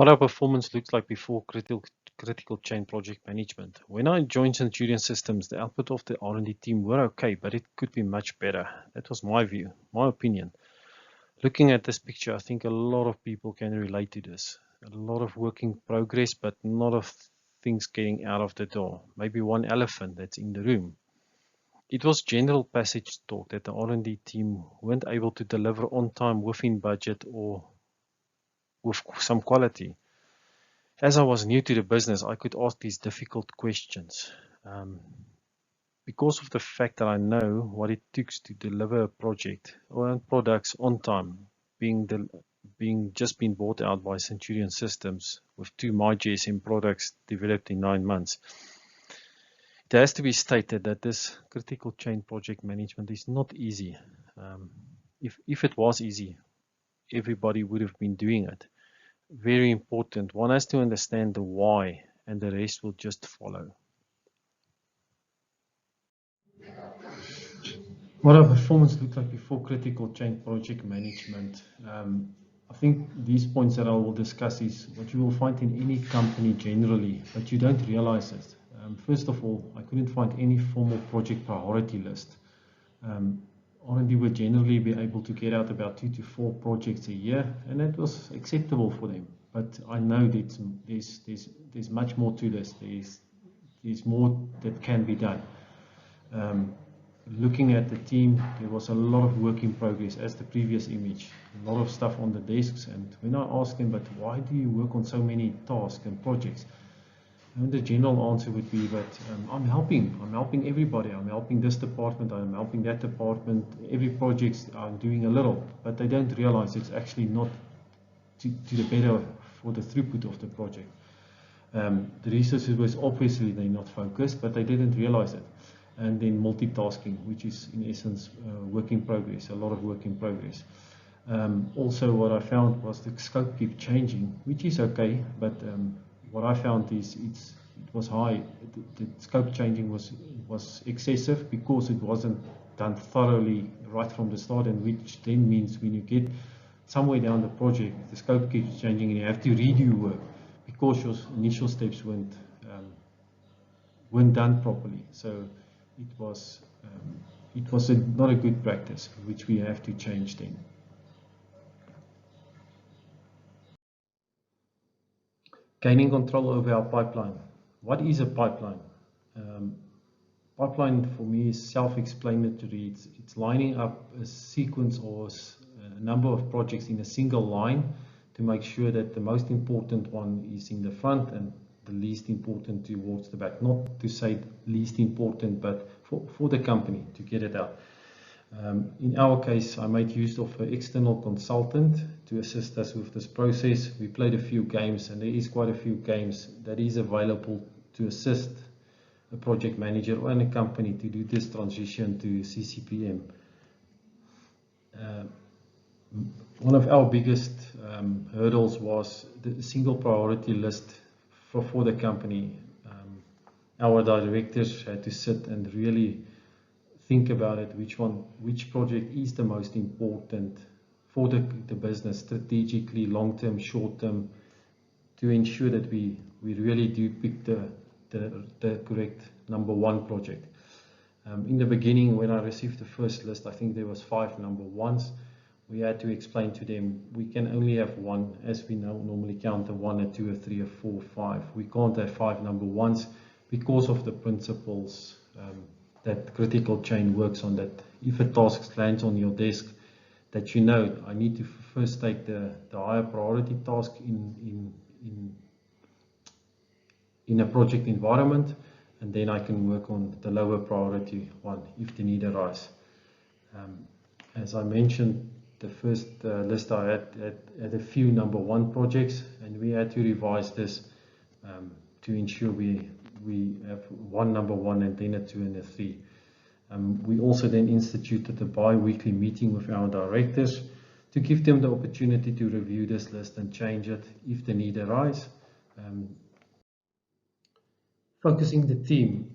What our performance looks like before critical chain project management. When I joined Centurion Systems, the output of the R&D team were okay, but it could be much better. That was my view, my opinion. Looking at this picture, I think a lot of people can relate to this. A lot of work in progress, but not of things getting out of the door. Maybe one elephant that's in the room. It was general passage talk that the R&D team weren't able to deliver on time, within budget, or with some quality. As I was new to the business, I could ask these difficult questions. Because of the fact that I know what it takes to deliver a project or products on time, being just been bought out by Centurion Systems with 2 MyGSM products developed in 9 months. It has to be stated that this critical chain project management is not easy. If it was easy, everybody would have been doing it. Very important. One has to understand the why, and the rest will just follow. What our performance looked like before critical chain project management. I think these points that I will discuss is what you will find in any company generally, but you don't realize it. First of all, I couldn't find any formal project priority list. R&D would generally be able to get out about 2 to 4 projects a year, and that was acceptable for them. But I know that there's much more to this. There's more that can be done. Looking at the team, there was a lot of work in progress, as the previous image, a lot of stuff on the desks. And when I asked them, but why do you work on so many tasks and projects? And the general answer would be that I'm helping everybody. I'm helping this department, I'm helping that department. Every project I'm doing a little, but they don't realize it's actually not to the better for the throughput of the project. The resources was obviously they're not focused, but they didn't realize it. And then multitasking, which is in essence work in progress, a lot of work in progress. Also, what I found was the scope kept changing, which is okay, but what I found is it was high. The scope changing was excessive because it wasn't done thoroughly right from the start, and which then means when you get somewhere down the project, the scope keeps changing and you have to redo work because your initial steps weren't done properly. So it was not a good practice, which we have to change then. Gaining control over our pipeline. What is a pipeline? Pipeline for me is self-explanatory. It's lining up a sequence or a number of projects in a single line to make sure that the most important one is in the front and the least important towards the back. Not to say least important, but for the company to get it out. In our case, I made use of an external consultant to assist us with this process. We played a few games, and there is quite a few games that is available to assist a project manager or a company to do this transition to CCPM. One of our biggest hurdles was the single priority list for the company. Our directors had to sit and really think about it, which project is the most important for the business, strategically, long-term, short-term, to ensure that we really do pick the correct number one project. In the beginning, when I received the first list, I think there was 5 number ones. We had to explain to them we can only have one, as we now normally count a 1, a 2, a 3, a 4, 5. We can't have 5 number ones because of the principles that critical chain works on. That if a task lands on your desk, that you know I need to first take the higher priority task in a project environment, and then I can work on the lower priority one if the need arises. As I mentioned, the first list I had a few number one projects, and we had to revise this to ensure we have 1 number one and then a 2 and a 3. We also then instituted a bi-weekly meeting with our directors to give them the opportunity to review this list and change it if the need arises. Focusing the team.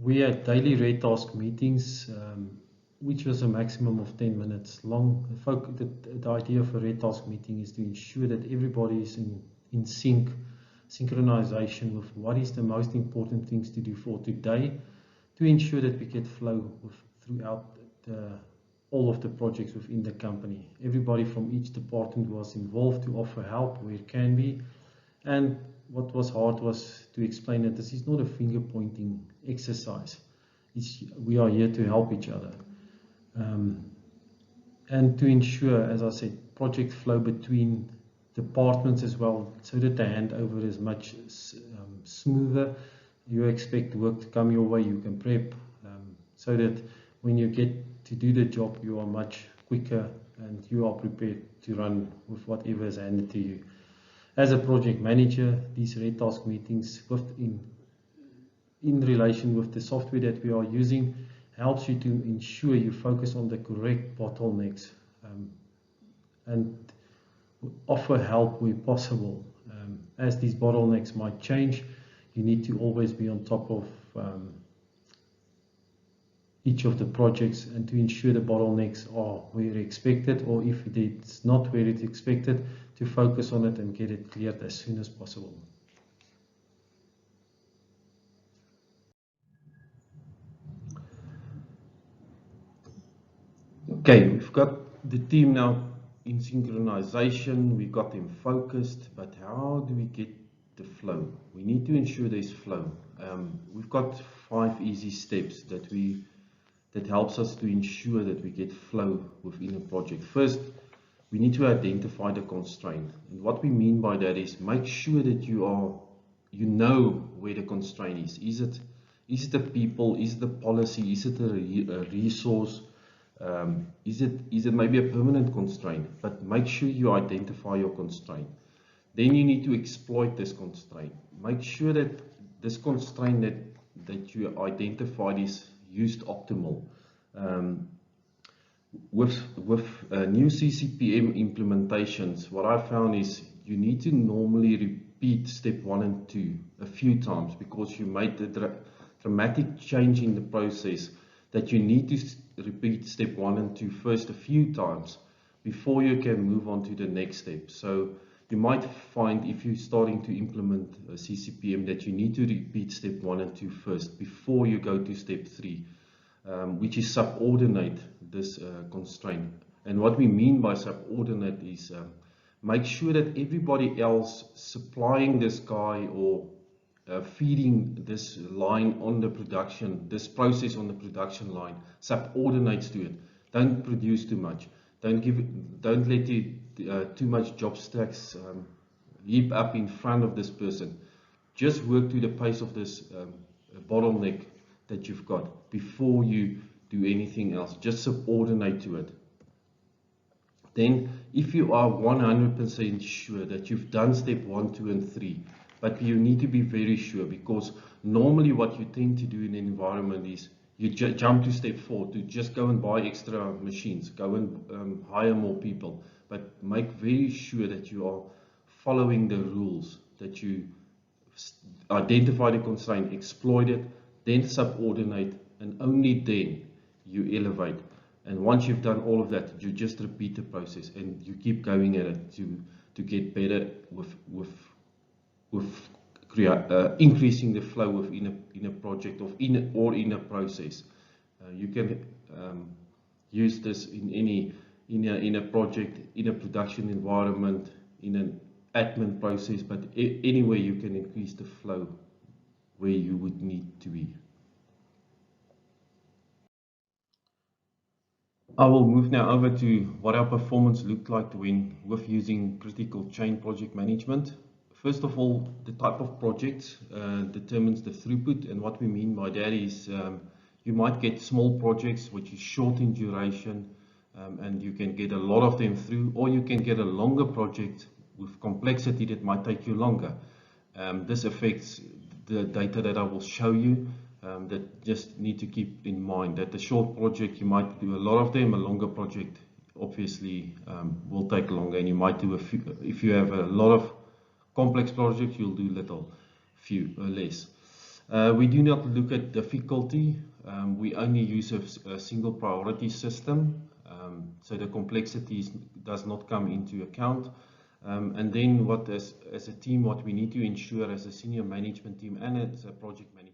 We had daily red task meetings, which was a maximum of 10 minutes long. The idea of a red task meeting is to ensure that everybody is in synchronization with what is the most important things to do for today, to ensure that we get flow throughout all of the projects within the company. Everybody from each department was involved to offer help where it can be. And what was hard was to explain that this is not a finger pointing exercise. We are here to help each other. And to ensure, as I said, project flow between departments as well, so that the handover is much smoother. You expect work to come your way, you can prep, so that when you get to do the job, you are much quicker and you are prepared to run with whatever is handed to you. As a project manager, these red task meetings in relation with the software that we are using helps you to ensure you focus on the correct bottlenecks and offer help where possible. As these bottlenecks might change, you need to always be on top of each of the projects and to ensure the bottlenecks are where expected, or if it's not where it's expected, to focus on it and get it cleared as soon as possible. Okay, we've got the team now in synchronization, we got them focused, but how do we get the flow? We need to ensure there's flow. We've got 5 easy steps that helps us to ensure that we get flow within a project. First, we need to identify the constraint. And what we mean by that is make sure that you know where the constraint is. Is it the people? Is it the policy? Is it a resource? Is it maybe a permanent constraint? But make sure you identify your constraint. Then you need to exploit this constraint. Make sure that this constraint that you identified is used optimal. With new CCPM implementations, what I found is you need to normally repeat step 1 and 2 a few times, because you made a dramatic change in the process that you need to repeat step 1 and 2 first a few times before you can move on to the next step. So you might find, if you're starting to implement a CCPM, that you need to repeat step 1 and 2 first before you go to step 3, which is subordinate this constraint. And what we mean by subordinate is make sure that everybody else supplying this guy or feeding this line on the production, this process on the production line, subordinates to it. Don't produce too much. Don't let too much job stacks heap up in front of this person. Just work to the pace of this bottleneck that you've got before you do anything else. Just subordinate to it. Then, if you are 100% sure that you've done step 1, 2, and 3, but you need to be very sure, because normally what you tend to do in an environment is you jump to step 4 to just go and buy extra machines, go and hire more people, but make very sure that you are following the rules, that you identify the constraint, exploit it, then subordinate, and only then you elevate. And once you've done all of that, you just repeat the process and you keep going at it to get better with increasing the flow within a project or in a process. You can use this in a project, in a production environment, in an admin process, but anywhere you can increase the flow where you would need to be. I will move now over to what our performance looked like with using critical chain project management. First of all, the type of project determines the throughput, and what we mean by that is you might get small projects which is short in duration, and you can get a lot of them through, or you can get a longer project with complexity that might take you longer. This affects the data that I will show you. That just need to keep in mind that the short project you might do a lot of them, a longer project obviously will take longer, and you might do a few. If you have a lot of complex projects, you'll do less. We do not look at difficulty. We only use a single priority system, so the complexity does not come into account. And then what as a team, what we need to ensure as a senior management team and as a project manager